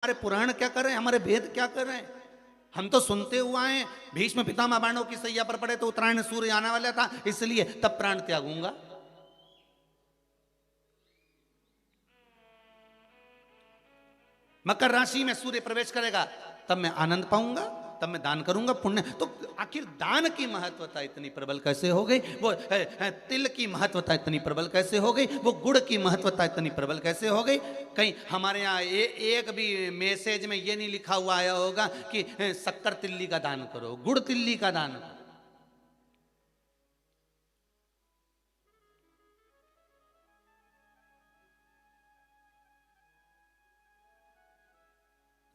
हमारे पुराण क्या कर रहे हैं, हमारे वेद क्या कर रहे हैं। हम तो सुनते हुए आए, भीष्म पितामह बाणों की सैया पर पड़े तो उत्तरायण सूर्य आने वाला था, इसलिए तब प्राण त्यागूंगा। मकर राशि में सूर्य प्रवेश करेगा तब मैं आनंद पाऊंगा, तब मैं दान करूंगा पुण्य। तो आखिर दान की महत्वता इतनी प्रबल कैसे हो गई, वो तिल की महत्वता इतनी प्रबल कैसे हो गई, वो गुड़ की महत्वता इतनी प्रबल कैसे हो गई। कहीं हमारे यहाँ एक भी मैसेज में ये नहीं लिखा हुआ आया होगा कि शक्कर तिल्ली का दान करो, गुड़ तिल्ली का दान करो।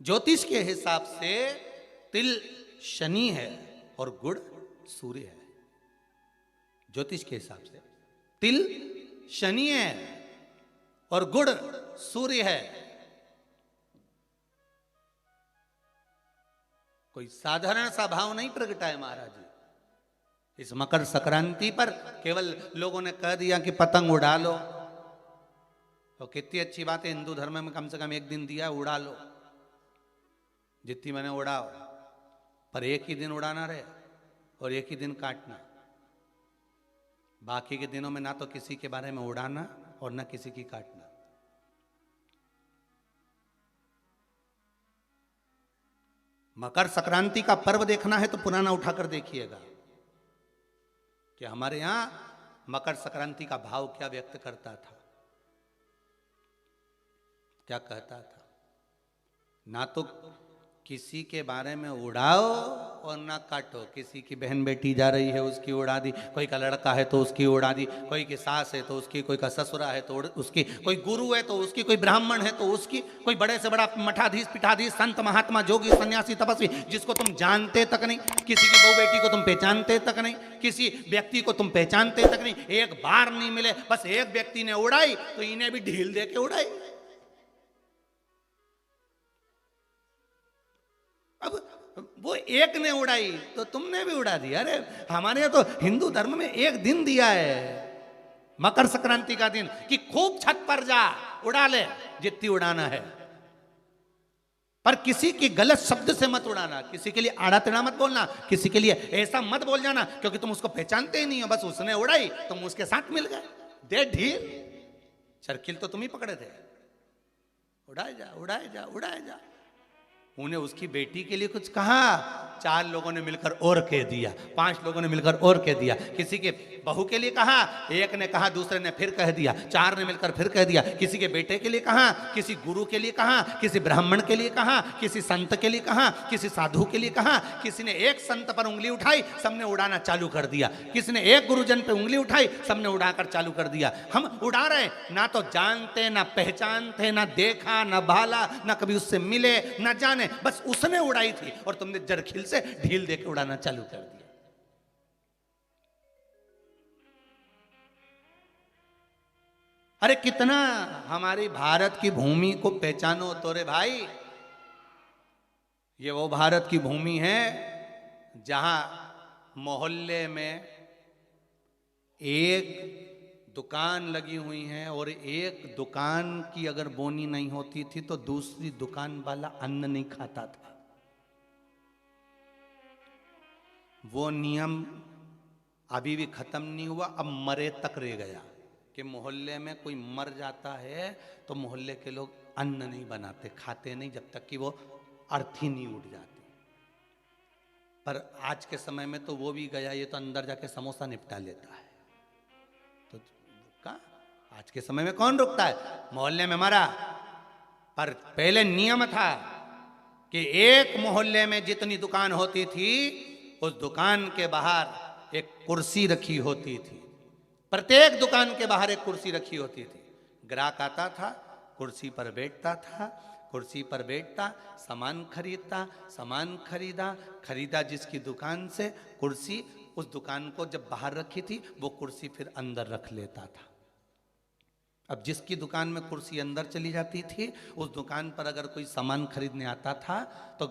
ज्योतिष के हिसाब से तिल शनि है और गुड़ सूर्य है। ज्योतिष के हिसाब से तिल शनि है और गुड़ सूर्य है। कोई साधारण सा भाव नहीं प्रगटा है महाराज जी। इस मकर संक्रांति पर केवल लोगों ने कह दिया कि पतंग उड़ा लो, तो कितनी अच्छी बात है, हिंदू धर्म में कम से कम एक दिन दिया, उड़ा लो जितनी मैंने उड़ाओ, पर एक ही दिन उड़ाना रहे और एक ही दिन काटना। बाकी के दिनों में ना तो किसी के बारे में उड़ाना और ना किसी की काटना। मकर संक्रांति का पर्व देखना है तो पुराना उठाकर देखिएगा कि हमारे यहां मकर संक्रांति का भाव क्या व्यक्त करता था, क्या कहता था। ना तो किसी के बारे में उड़ाओ और ना काटो। किसी की बहन बेटी जा रही है उसकी उड़ा दी, कोई का लड़का है तो उसकी उड़ा दी, कोई की सास है तो उसकी, कोई का ससुरा है तो उसकी, कोई गुरु है तो उसकी, कोई ब्राह्मण है तो उसकी, कोई बड़े से बड़ा मठाधीश पीठाधीश संत महात्मा जोगी सन्यासी तपस्वी जिसको तुम जानते तक नहीं, किसी की बहू बेटी को तुम पहचानते तक नहीं, किसी व्यक्ति को तुम पहचानते तक नहीं, एक बार नहीं मिले, बस एक व्यक्ति ने उड़ाई तो इन्हें भी ढील दे के उड़ाई। अब वो एक ने उड़ाई तो तुमने भी उड़ा दिया। अरे हमारे यहाँ तो हिंदू धर्म में एक दिन दिया है मकर संक्रांति का दिन कि खूब छत पर जा उड़ा ले जितनी उड़ाना है, पर किसी की गलत शब्द से मत उड़ाना, किसी के लिए आड़ा टेढ़ा मत बोलना, किसी के लिए ऐसा मत बोल जाना क्योंकि तुम उसको पहचानते ही नहीं हो, बस उसने उड़ाई तुम उसके साथ मिल गए, दे ढील। चरखिल तो तुम ही पकड़े थे, उड़ाए जा उड़ाए जा उड़ाए जा। उन्हें उसकी बेटी के लिए कुछ कहा, 4 लोगों ने मिलकर और कह दिया, 5 लोगों ने मिलकर और कह दिया। किसी के बहू के लिए कहा, एक ने कहा, दूसरे ने फिर कह दिया, 4 ने मिलकर फिर कह दिया। किसी के बेटे के लिए कहा, किसी गुरु के लिए कहा, किसी ब्राह्मण के लिए कहा, किसी संत के लिए कहा, किसी साधु के लिए कहा। किसी ने एक संत पर उंगली उठाई, सबने उड़ाना चालू कर दिया। किसी ने एक गुरुजन पे उंगली उठाई, सबने उड़ाकर चालू कर दिया। हम उड़ा रहे, ना तो जानते ना पहचानते, ना देखा ना भाला, ना कभी उससे मिले ना जाने, बस उसने उड़ाई थी और तुमने जरखिल से ढील देकर उड़ाना चालू कर दिया। अरे कितना हमारी भारत की भूमि को पहचानो तो रे भाई। ये वो भारत की भूमि है जहां मोहल्ले में एक दुकान लगी हुई है और एक दुकान की अगर बोनी नहीं होती थी तो दूसरी दुकान वाला अन्न नहीं खाता था। वो नियम अभी भी खत्म नहीं हुआ, अब मरे तक रह गया कि मोहल्ले में कोई मर जाता है तो मोहल्ले के लोग अन्न नहीं बनाते, खाते नहीं जब तक कि वो अर्थी नहीं उठ जाती। पर आज के समय में तो वो भी गया, ये तो अंदर जाके समोसा निपटा लेता है। आज के समय में कौन रुकता है, मोहल्ले में मरा। पर पहले नियम था कि एक मोहल्ले में जितनी दुकान होती थी उस दुकान के बाहर एक कुर्सी रखी होती थी, प्रत्येक दुकान के बाहर एक कुर्सी रखी होती थी। ग्राहक आता था, कुर्सी पर बैठता था, कुर्सी पर बैठता, सामान खरीदता, सामान खरीदा जिसकी दुकान से कुर्सी, उस दुकान को जब बाहर रखी थी वो कुर्सी फिर अंदर रख लेता था। अब जिसकी दुकान में कुर्सी अंदर चली जाती थी उस दुकान पर अगर कोई सामान खरीदने आता था तो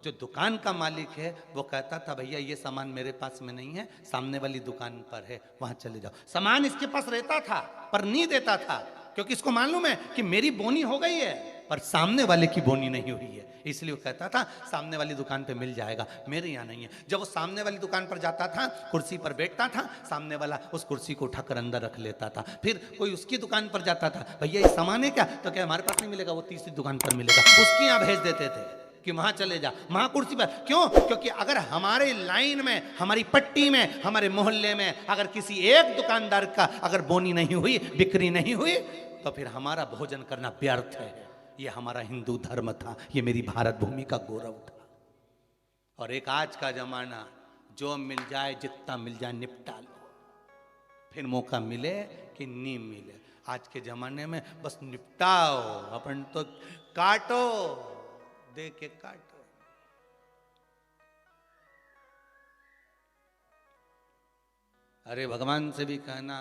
जो दुकान का मालिक है वो कहता था भैया ये सामान मेरे पास में नहीं है, सामने वाली दुकान पर है, वहां चले जाओ। सामान इसके पास रहता था पर नहीं देता था क्योंकि इसको मालूम है कि मेरी बोनी हो गई है, पर सामने वाले की बोनी नहीं हुई है, इसलिए वो कहता था सामने वाली दुकान पे मिल जाएगा, मेरे यहाँ नहीं है। जब वो सामने वाली दुकान पर जाता था, कुर्सी पर बैठता था, सामने वाला उस कुर्सी को उठाकर अंदर रख लेता था। फिर कोई उसकी दुकान पर जाता था, भैया ये सामान है क्या, तो क्या हमारे पास नहीं मिलेगा, वो तीसरी दुकान पर मिलेगा, उसके यहाँ भेज देते थे कि वहां चले जा, वहां कुर्सी पर। क्यों? क्योंकि अगर हमारे लाइन में, हमारी पट्टी में, हमारे मोहल्ले में अगर किसी एक दुकानदार का अगर बोनी नहीं हुई, बिक्री नहीं हुई, तो फिर हमारा भोजन करना व्यर्थ है। ये हमारा हिंदू धर्म था, ये मेरी भारत भूमि का गौरव था। और एक आज का जमाना, जो मिल जाए जितना मिल जाए निपटा लो, फिर मौका मिले कि नहीं मिले। आज के जमाने में बस निपटाओ, अपन तो काटो, दे के काटो। अरे भगवान से भी कहना